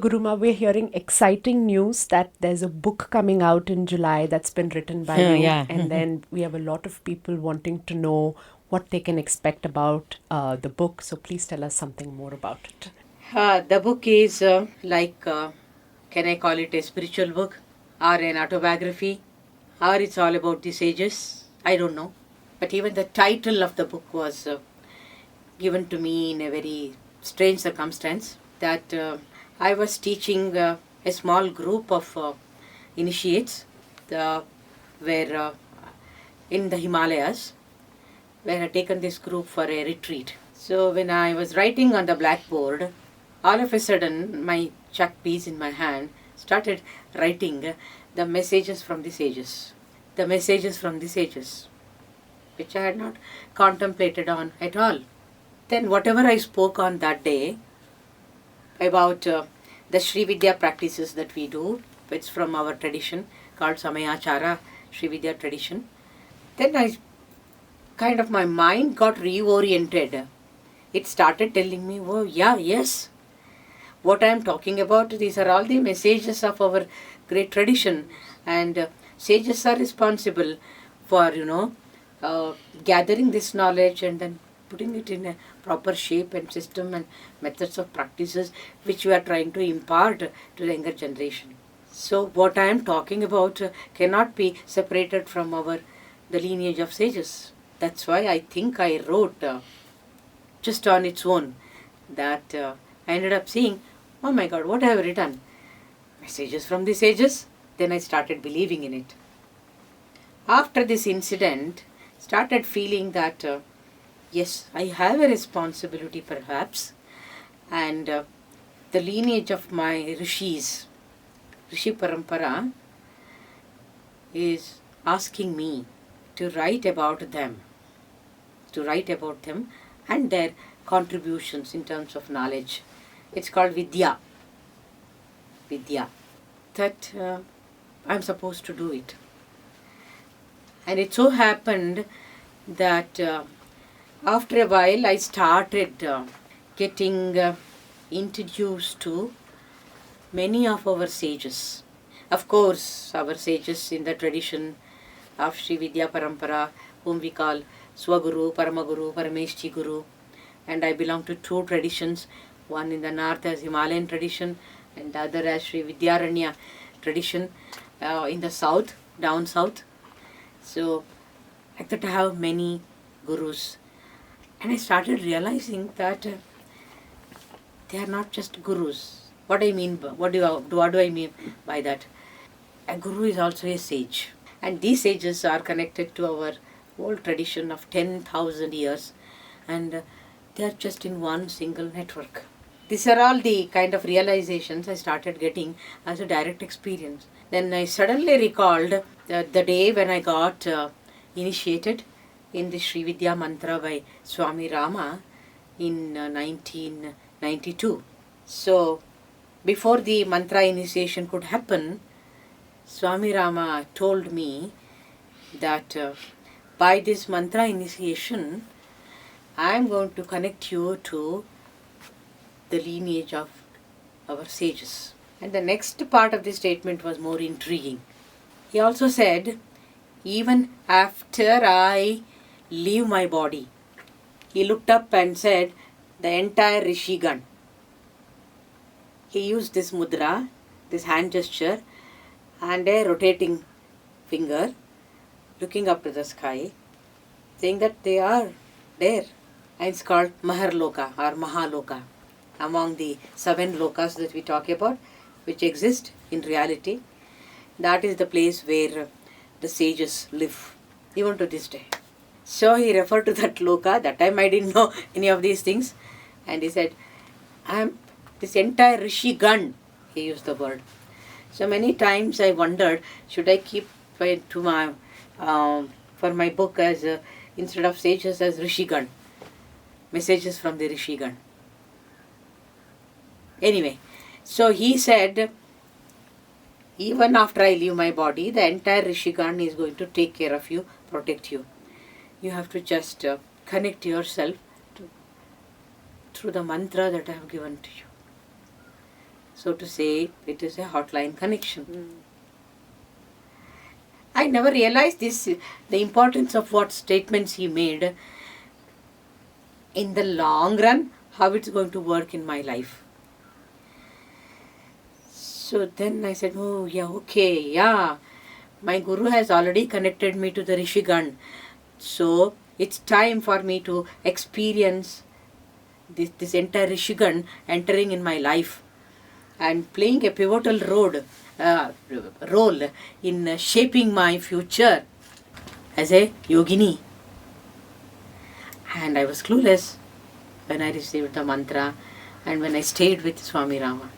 Guruma, we're hearing exciting news that there's a book coming out in July that's been written by you. Yeah. And then we have a lot of people wanting to know what they can expect about the book. So please tell us something more about it. The book is can I call it a spiritual book or an autobiography or it's all about the sages? I don't know. But even the title of the book was given to me in a very strange circumstance that I was teaching a small group of initiates where in the Himalayas where I had taken this group for a retreat. So when I was writing on the blackboard, all of a sudden my chalk piece in my hand started writing the messages from the sages. The messages from the sages, which I had not contemplated on at all. Then whatever I spoke on that day about the Sri Vidya practices that we do, it's from our tradition called Samayachara, Sri Vidya tradition. Then my mind got reoriented. It started telling me, oh yeah, yes, what I am talking about, these are all the messages of our great tradition, and sages are responsible for, gathering this knowledge and then putting it in a proper shape and system and methods of practices which we are trying to impart to the younger generation. So what I am talking about cannot be separated from the lineage of sages. That's why I think I wrote just on its own that I ended up seeing, oh my God, what I have written? Messages from the sages? Then I started believing in it. After this incident, started feeling that yes, I have a responsibility perhaps, and the lineage of my rishis, Rishi Parampara, is asking me to write about them and their contributions in terms of knowledge. It's called Vidya. That I'm supposed to do it. And it so happened that after a while I started getting introduced to many of our sages. Of course, our sages in the tradition of Sri Vidya Parampara, whom we call Swaguru, Paramaguru, Parameshchi Guru. And I belong to two traditions, one in the north as Himalayan tradition and the other as Sri Vidyaranya tradition in the south, down south. So I thought I have many gurus. And I started realizing that they are not just gurus. What do I mean by that? A guru is also a sage. And these sages are connected to our old tradition of 10,000 years. And they are just in one single network. These are all the kind of realizations I started getting as a direct experience. Then I suddenly recalled the day when I got initiated in the Sri Vidya mantra by Swami Rama in 1992. So, before the mantra initiation could happen, Swami Rama told me that by this mantra initiation, I am going to connect you to the lineage of our sages. And the next part of the statement was more intriguing. He also said, even after I leave my body, he looked up and said, the entire Rishigan. He used this mudra, this hand gesture, and a rotating finger, looking up to the sky, saying that they are there. And it's called Maharloka or Mahaloka, among the 7 lokas that we talk about, which exist in reality. That is the place where the sages live, even to this day. So he referred to that loka. That time I didn't know any of these things. And he said, I am this entire Rishigan, he used the word. So many times I wondered, should I keep it to my, for my book as, instead of sages, as Rishigan. Messages from the Rishigan. Anyway, so he said, even after I leave my body, the entire Rishigan is going to take care of you, protect you. You have to just connect yourself through the mantra that I have given to you. so to say, it is a hotline connection. I never realized this, the importance of what statements he made in the long run, how it's going to work in my life. So then I said, oh yeah, okay, yeah. My Guru has already connected me to the Rishigan. So it's time for me to experience this entire Rishigan entering in my life and playing a pivotal role in shaping my future as a yogini. And I was clueless when I received the mantra and when I stayed with Swami Rama.